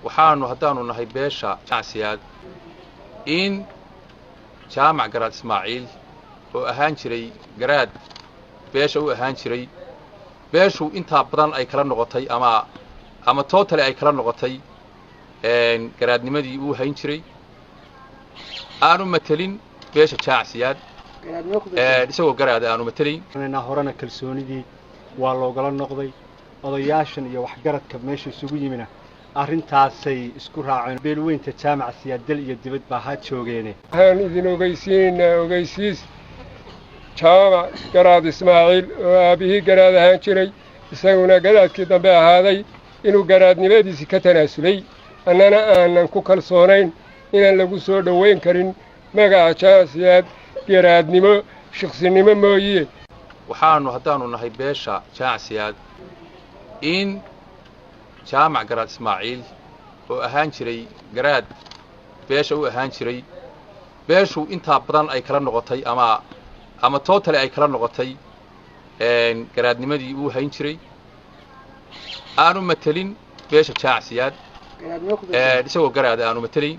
waxaanu haddaanu nahay beesha jacsiyaad in jaamac garaad Ismaaciil oo ahaan jiray garaad beesha u ahaan jiray beeshu inta badan ay kala noqotay ama total ay kala noqotay garaadnimadii uu hayn jiray aanu matalin beesha jacsiyaad isagoo garaad aanu matalin horena kalsoonidii waa loogala noqday odayaashan iyo waxgaradka meesha isugu yimina arrintaasay isku raaceen beelweynta jaamac siyaadal iyo dibad baa ha joogeene waxaan idin ogeysiis jaamac garaad Ismaaciil oo aabihii garaad ahaan jiray isaguna garaadkii dambe ahaaday inuu garaadnimadiisii ka tanaasulay annana aanan ku kalsoonayn inaan lagu soo dhoweyn karin magaca jacsiyaad garaadnimo shakhsinimo mooye waxaanu haddaanu nahay beesha jacsiyaad in jaamac garaad Ismaaciil oo ahaan jiray garaad beesha u ahaan jiray beeshu inta badan ay kala noqotay ama total ay kala noqotay garaadnimadii uu hayn jiray aanu matalin beesha jacsiyaad isagoo garaad aanu matalin